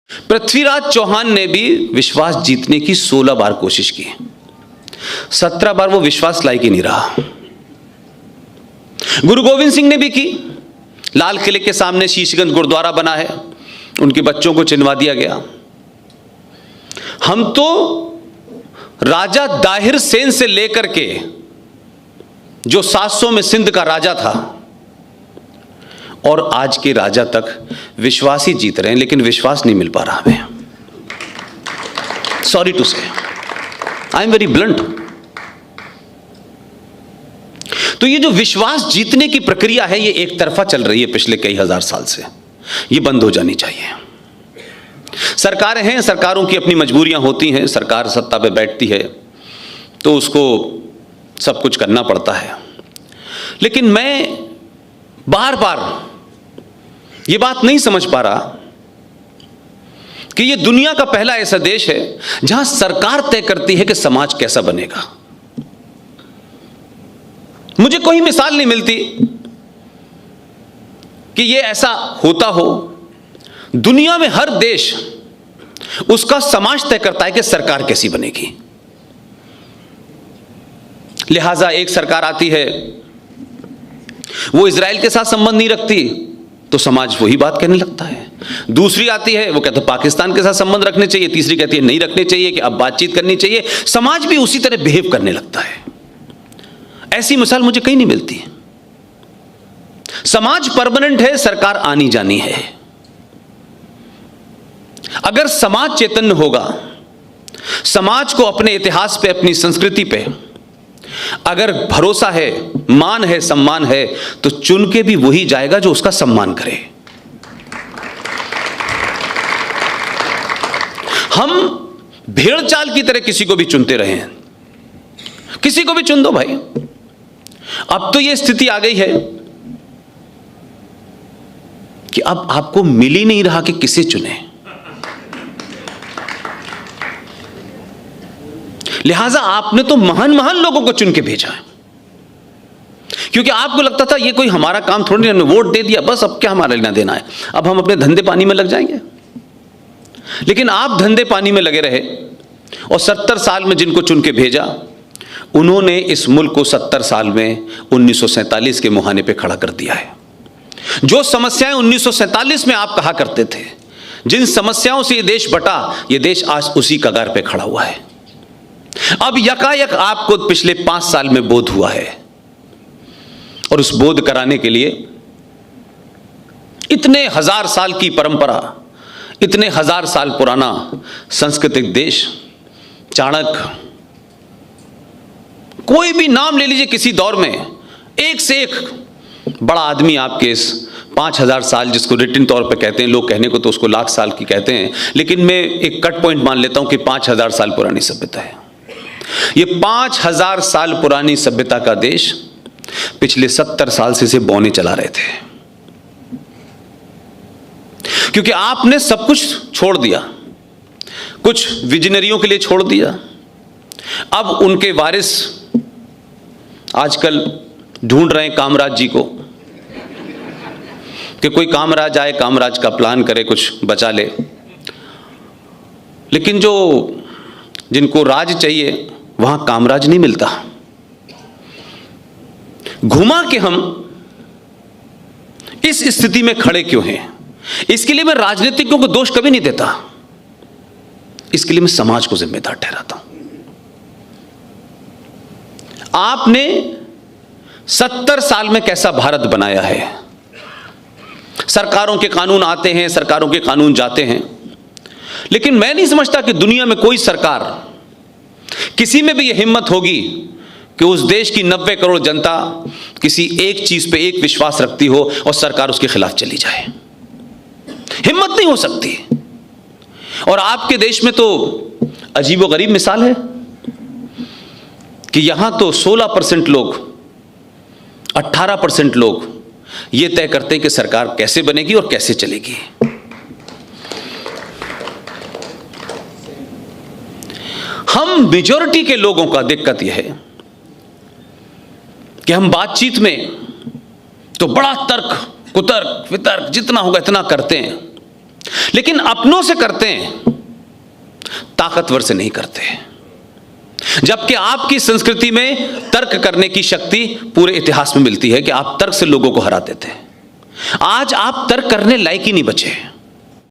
पृथ्वीराज चौहान ने भी विश्वास जीतने की 16 बार कोशिश की, 17 बार वो विश्वास लायक ही नहीं रहा। गुरु गोविंद सिंह ने भी की, लाल किले के सामने शीशगंज गुरुद्वारा बना है, उनके बच्चों को चिनवा दिया गया। हम तो राजा दाहिर सेन से लेकर के जो 700 में सिंध का राजा था और आज के राजा तक विश्वास ही जीत रहे हैं, लेकिन विश्वास नहीं मिल पा रहा हमें। सॉरी टू से, आई एम वेरी ब्लंट। तो ये जो विश्वास जीतने की प्रक्रिया है, ये एक तरफा चल रही है पिछले कई हजार साल से, ये बंद हो जानी चाहिए। सरकारें हैं, सरकारों की अपनी मजबूरियां होती हैं, सरकार सत्ता पे बैठती है तो उसको सब कुछ करना पड़ता है। लेकिन मैं बार बार ये बात नहीं समझ पा रहा कि ये दुनिया का पहला ऐसा देश है जहां सरकार तय करती है कि समाज कैसा बनेगा। मुझे कोई मिसाल नहीं मिलती कि ये ऐसा होता हो। दुनिया में हर देश उसका समाज तय करता है कि सरकार कैसी बनेगी। लिहाजा एक सरकार आती है, वो इजराइल के साथ संबंध नहीं रखती तो समाज वही बात कहने लगता है। दूसरी आती है, वो कहते पाकिस्तान के साथ संबंध रखने चाहिए, तीसरी कहती है नहीं रखने चाहिए, कि अब बातचीत करनी चाहिए। समाज भी उसी तरह बिहेव करने लगता है। ऐसी मिसाल मुझे कहीं नहीं मिलती। समाज परमानेंट है, सरकार आनी जानी है। अगर समाज चैतन्य होगा, समाज को अपने इतिहास पे, अपनी संस्कृति पे अगर भरोसा है, मान है, सम्मान है, तो चुन के भी वही जाएगा जो उसका सम्मान करे। हम भेड़ चाल की तरह किसी को भी चुनते रहे हैं, किसी को भी चुन दो भाई। अब तो यह स्थिति आ गई है कि अब आपको मिल ही नहीं रहा कि किसे चुने। लिहाजा आपने तो महान महान लोगों को चुन के भेजा है, क्योंकि आपको लगता था ये कोई हमारा काम थोड़ी नहीं, हमने वोट दे दिया बस, अब क्या हमारा लेना देना है, अब हम अपने धंधे पानी में लग जाएंगे। लेकिन आप धंधे पानी में लगे रहे और 70 साल में जिनको चुन के भेजा, उन्होंने इस मुल्क को 70 साल में 1947 के मुहाने पे खड़ा कर दिया है। जो समस्याएं 1947 में आप कहा करते थे, जिन समस्याओं से ये देश बटा, ये देश आज उसी कगार पे खड़ा हुआ है। अब यकायक आपको पिछले 5 साल में बोध हुआ है, और उस बोध कराने के लिए इतने हजार साल की परंपरा, इतने हजार साल पुराना सांस्कृतिक देश, चाणक्य, कोई भी नाम ले लीजिए, किसी दौर में एक से एक बड़ा आदमी आपके इस 5000 साल, जिसको रिटन तौर पे कहते हैं, लोग कहने को तो उसको लाख साल की कहते हैं, लेकिन मैं एक कट पॉइंट मान लेता हूं कि 5000 साल पुरानी सभ्यता है। ये 5000 साल पुरानी सभ्यता का देश पिछले 70 साल से इसे बौने चला रहे थे, क्योंकि आपने सब कुछ छोड़ दिया, कुछ विजनरियों के लिए छोड़ दिया। अब उनके वारिस आजकल ढूंढ रहे हैं कामराज जी को, कि कोई कामराज आए, कामराज का प्लान करे, कुछ बचा ले। लेकिन जिनको राज चाहिए वहां कामराज नहीं मिलता। घुमा के हम इस स्थिति में खड़े क्यों हैं? इसके लिए मैं राजनीतिज्ञों को दोष कभी नहीं देता, इसके लिए मैं समाज को जिम्मेदार ठहराता हूं। आपने 70 साल में कैसा भारत बनाया है? सरकारों के कानून आते हैं, सरकारों के कानून जाते हैं, लेकिन मैं नहीं समझता कि दुनिया में कोई सरकार, किसी में भी यह हिम्मत होगी कि उस देश की 90 करोड़ जनता किसी एक चीज पे एक विश्वास रखती हो और सरकार उसके खिलाफ चली जाए। हिम्मत नहीं हो सकती। और आपके देश में तो अजीबोगरीब मिसाल है कि यहां तो 16% लोग, 18% लोग यह तय करते हैं कि सरकार कैसे बनेगी और कैसे चलेगी। हम मेजॉरिटी के लोगों का दिक्कत यह है कि हम बातचीत में तो बड़ा तर्क कुतर्क वितर्क जितना होगा इतना करते हैं, लेकिन अपनों से करते हैं, ताकतवर से नहीं करते। जबकि आपकी संस्कृति में तर्क करने की शक्ति पूरे इतिहास में मिलती है कि आप तर्क से लोगों को हराते थे। आज आप तर्क करने लायक ही नहीं बचे।